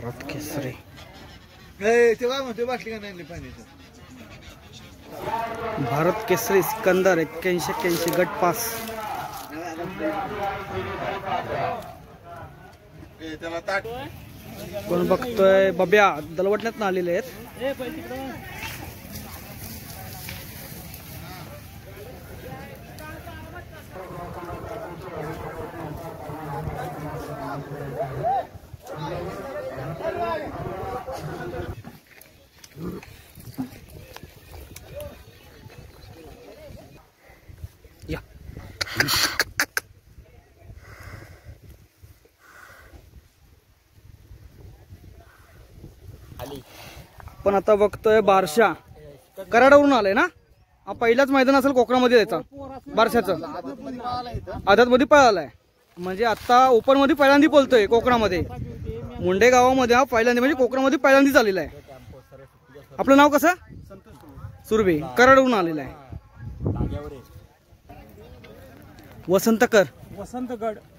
भारत केसरी भारत केसरी सिकंदर 81 गट पास। कोण बघतोय? बब्या दलवटण्यात आलेले आहेत। या पण आता बघतोय बारशा कराडावरून आलाय ना। हा पहिलाच मैदान असेल कोकणामध्ये त्याचा बारशाचं। आदत मध्ये पळालाय म्हणजे आता ओपन मध्ये पहिल्यांदा बोलतोय कोकणामध्ये। मुंडे गावामध्ये हा पहिल्यांदा म्हणजे कोकणामध्ये पहिल्यांदा झालेला आहे। आपलं नाव कसं? सुरभे कराडावरून आलेला आहे।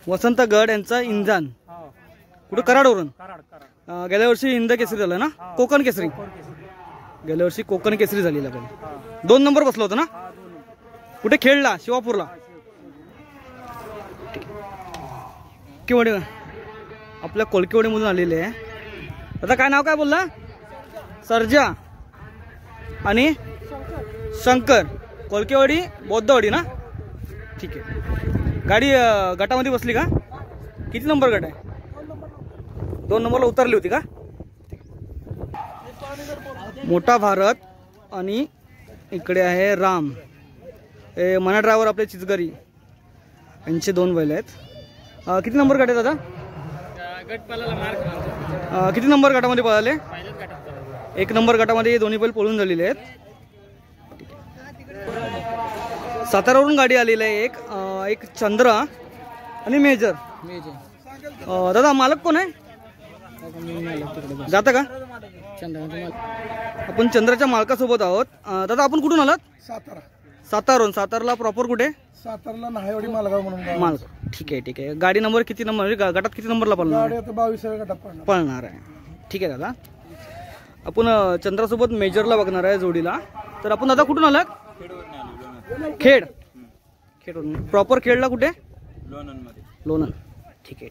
वसंतगड यांचा इंजान कुठं कराडवरून। गेल्या वर्षी हिंद केसरी झाला ना, कोकण केसरी। गेल्या वर्षी कोकण केसरी झालेला पण 2 नंबर बसला होता ना। कुठे खेळला? शिवापूरला। कोळकेवाडी आपल्या कोळकेवाडी मधून आलेले आहे। आता काय नाव काय बोलला? सर्जा आणि शंकर कोळकेवाडी बौद्धवाडी ना। ठीक आहे। गाडी गटामध्ये बसली का? किती नंबर गट आहे? 2 नंबरला उतरली होती का? मोठा भारत आणि इकडे आहे राम। मना ड्रायव्हर आपले चिचगरी यांचे 2 बैल आहेत। किती नंबर गट आहे दादा? किती नंबर गटामध्ये पळाले? 1 नंबर गटामध्ये दोन्ही बैल पळून झालेले आहेत। सातारावरून गाडी आलेली आहे। एक चंद्रा आणि मेजर। दादा मालक कोण आहे? जाता का? आपण चंद्राच्या मालकासोबत आहोत। दादा आपण कुठून आलात? सातारावरून। सातारला प्रॉपर कुठे? सातारला नाहेवाडी मालगाव म्हणून मालगाव। ठीक आहे। गाडी नंबर किती नंबर गटात किती नंबरला पळणार? गाडी आता 22व्या गटात पळणार आहे। ठीक आहे दादा। आपण चंद्रासोबत मेजरला बघणार आहे जोडीला। तर आपण दादा कुठून आलात? खेड प्रॉपर खेडला कुठे? लोणन। ठीक आहे।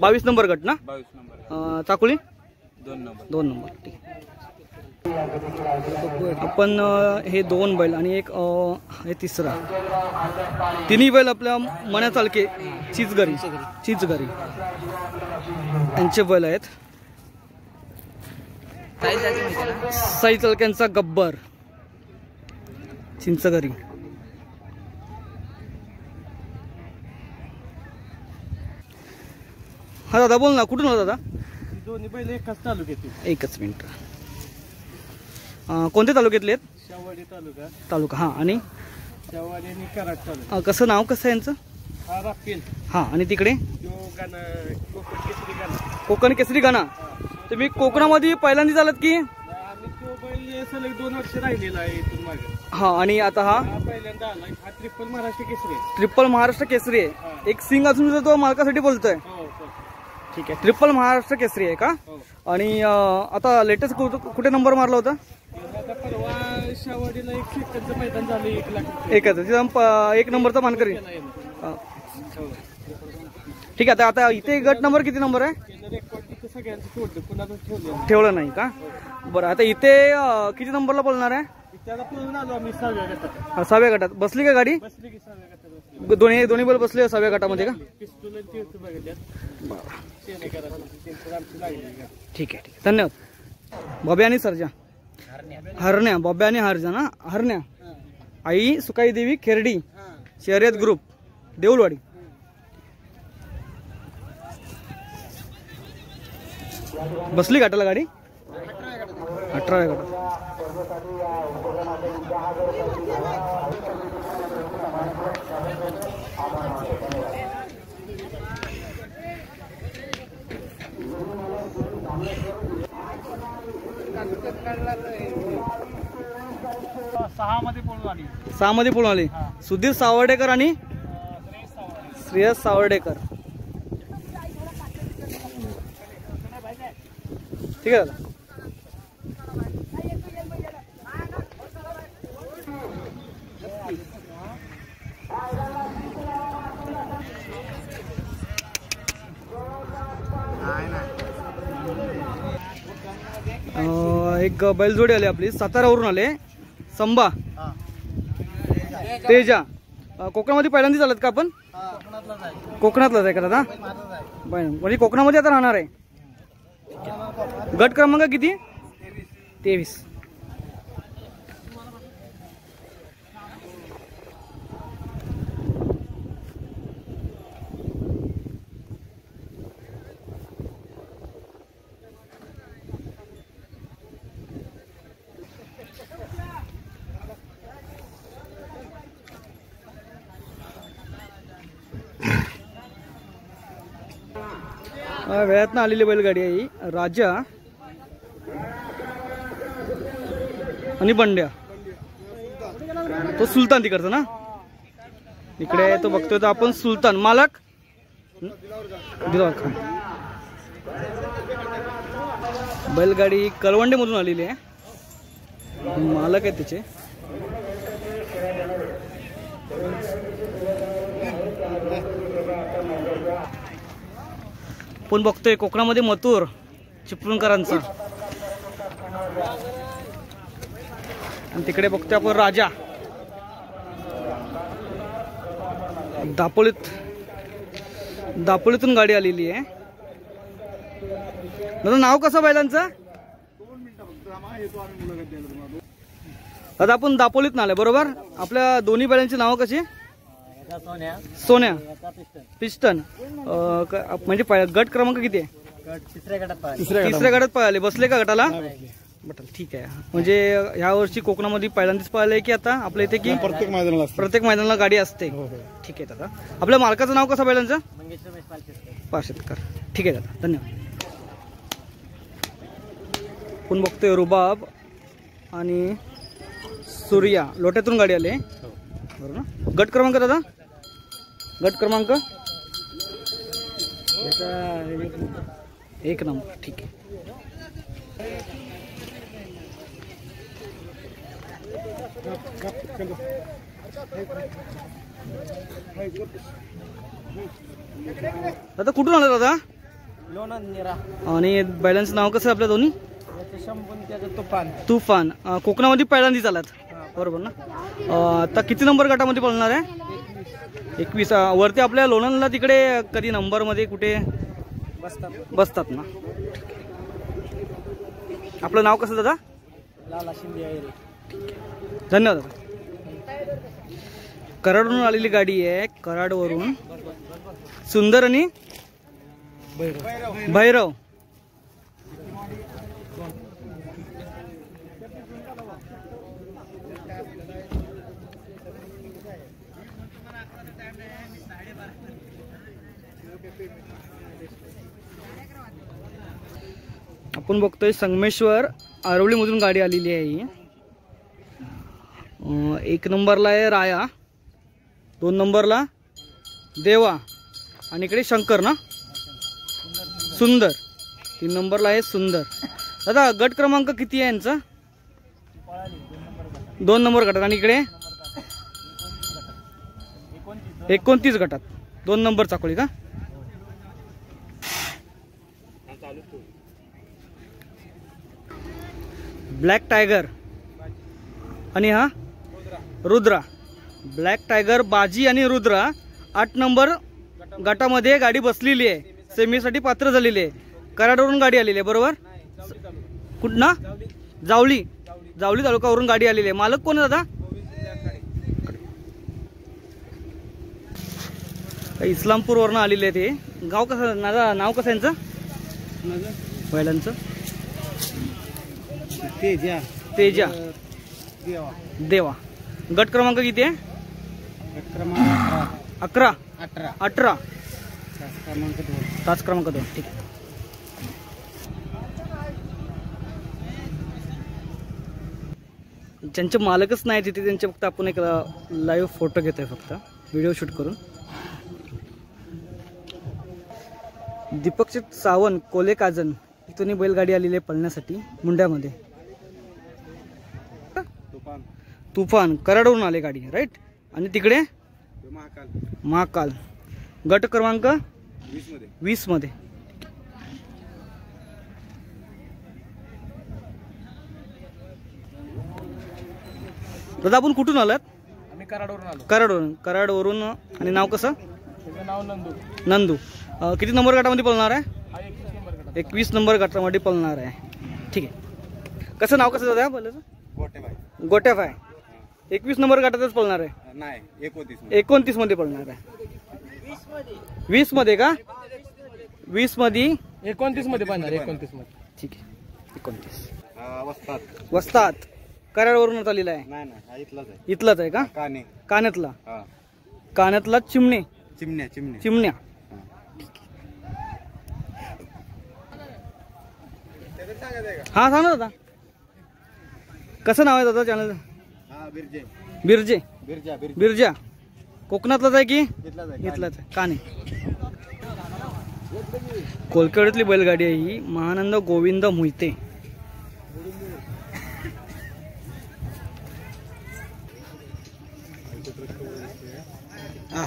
22 नंबर गट ना? 22 नंबर। चाकुली 2 नंबर। ठीक आहे। आपण हे 2 बैल आणि एक हे तिसरा, तिन्ही बैल आपल्या मना चालके चिचगरी यांचे बैल आहेत। साई चालक्यांचा गब्बर चिंचगरी। हा दादा बोल ना, कुठून आला दादा? दोन्ही बैल एकाच तालुक्यातील। एकच मिनिट। कोणत्या तालुक्यातले आहेत? शेववाडी तालुका। हा आणि शेववाडी आणि कराड तालुका। कसं नाव कसं आहे यांचं? हा राफेल। हा आणि तिकडे कोकण केसरी गाणा। तुम्ही कोकणामध्ये पहिल्यांदा झालात की? आम्ही तो बैल सलग 2 वर्ष राहिलेला आहे इथून मागे। हा आणि आता हा पहिल्यांदा आलाय। हा ट्रिपल महाराष्ट्र केसरी आहे। ट्रिपल महाराष्ट्र केसरी आहे। एक सिंग असून तो मालकासाठी बोलतोय। ठीक आहे। ट्रिपल महाराष्ट्र केसरी आहे का? आणि आता लेटेस्ट कुठे नंबर मारला होता? परवा शेववाडीला 1 सेकंदचं मैदान झालं 1 लाख। एकच 1 नंबरचा मानकरी। ठीक आहे। आता इथे गट नंबर किती नंबर आहे? ठेवलं नाही का? बरं आता इथे किती नंबरला पळणार आहे? 6व्या गटात बसली का गाडी? दोन्ही बैल बसले 6व्या गटामध्ये का? ठीक आहे। धन्यवाद। बब्या आणि सर्जा हरण्या। बब्या आणि हरजा ना। हरण्या आई सुकाई देवी खेरडी शर्यत ग्रुप देऊलवाडी। बसली घाटाला गाडी? 18व्या गटात। सहा मध्ये पळून आली। सुधीर सावर्डेकर आणि श्रेयस सावर्डेकर। ठीक आहे दादा. एक बैलजोडी आली आपली, सातारावरून आले, संभा तेजा. कोकणामध्ये पहिल्यांदा चालत का आपण? कोकणातलाच आहे का दादा? म्हणजे कोकणामध्ये आता राहणार आहे. गट क्रमांक किती? 23. वेळातनं आलेली बैलगाडी आहे ही. राजा आणि बंड्या. तो सुलतान तिकडचा ना, इकडे तो बघतोय तो आपण सुलतान. मालक दिलावर खान. बैलगाडी कलवंडे मधून आलेली आहे. मालक आहे तिचे. आपण बघतोय कोकणामध्ये मथुर चिपळूणकरांचा. आणि तिकडे बघतोय आपण राजा. दापोलीतून गाडी आलेली आहे. दादा नाव कसं बैलांचं? दादा आपण दापोलीत आले बरोबर. आपल्या दोन्ही बैलांची नावं कशी? सोन्या, पिस्टन. म्हणजे गट क्रमांक किती आहे? तिसऱ्या गटात पळाले. बसले का गटाला? बटल ठीक आहे. म्हणजे ह्या वर्षी कोकणामध्ये पहिल्यांदाच पळाले की आता आपल्या इथे की प्रत्येक मैदानाला गाडी असते? ठीक आहे दादा. आपल्या मालकाचं नाव कसं बैलांचं? पाशेतकर. ठीक आहे दादा, धन्यवाद. आपण बघतोय रुबाब आणि सूर्या लोट्यातून गाडी आले बरोबर ना. गट क्रमांक दादा? गट क्रमांक 1 नंबर. ठीक आहे. दादा कुठून आला दादा? आणि बैलांचं नाव कसं आपल्या दोन्ही? तुफान. कोकणामध्ये पहिल्यांदाच आलात बरोबर ना. आता किती नंबर गटामध्ये पळणार आहे? 21. वरती आपल्या लोणंदला तिकडे कधी नंबर मध्ये कुठे बसतात ना. आपलं नाव कसं दादा? धन्यवाद. कराडवरून आलेली गाडी आहे. कराडवरून सुंदर आणि भैरव. आपण बघतोय संगमेश्वर आरवली मधून गाडी आलेली आहे ही. 1 नंबरला आहे राया, 2 नंबरला देवा आणि इकडे शंकर ना, सुंदर. 3 नंबरला आहे सुंदर. दादा गट क्रमांक किती आहे यांचा? 2 नंबर गटात. आणि इकडे 29 गटात. 2 नंबर चाकोळी का? ब्लॅक टायगर आणि हा रुद्रा. ब्लॅक टायगर, बाजी आणि रुद्रा 8 नंबर गटामध्ये गाडी बसलेली आहे. सेमीसाठी पात्र झालेली आहे. कराडवरून गाडी आलेली आहे बरोबर. कुठं? जावली. जावली तालुकावरून गाडी आलेली आहे. मालक कोण आहे दादा? इस्लामपूरवरून आलेले आहे ते. गाव कसं दादा? नाव कसं यांचं बैलांचं? तेजा देवा. गट क्रमांक किती आहे? 18. तास क्रमांक 2. ठीक आहे. ज्यांचे मालकच नाही तिथे त्यांचे फक्त आपण एक लाईव्ह फोटो घेतोय, फक्त व्हिडिओ शूट करून. दीपक सावंत कोले काजन इथून बैलगाडी आलेली आहे पळण्यासाठी मुंड्यामध्ये. तुफान कराडवरून आले गाडी राईट. आणि तिकडे महाकाल गट क्रमांक 20 मध्ये. दादा आपण कुठून आलात? आम्ही कराडवरून आलो. कराडवरून. आणि नाव कसं? त्याचं नाव नंदू. नंदू. किती नंबर गटामध्ये पळणार आहे? हा 21 नंबर गटात. 21 नंबर गटामध्ये पळणार आहे. ठीक आहे. कसं नाव कसं दादा बोलायचं? गोट्या फाय. 21 नंबर गटातच पळणार आहे? नाही 29 मध्ये पळणार आहे. 20 मध्ये का? 20 मध्ये 29 मध्ये पाहणार. 29 मध्ये. ठीक आहे. 29 वस्तात. वस्तात कराडवरून आलेला आहे. नाही नाही हा इथलाच आहे. इथलाच आहे का? काने. कान्यातला. हा कान्यातला चिमणे. चिमण्या. हा सांग ना दादा. कसं नाव आहे दादा चॅनल? हा बिरजे. बिरजे. बिरजा. कोकणातलाच आहे की? इथलाच आहे. इथलाच आहे. काने. कोलकड्यातली बैलगाडी आहे ही. महानंद गोविंद मोहिते. हा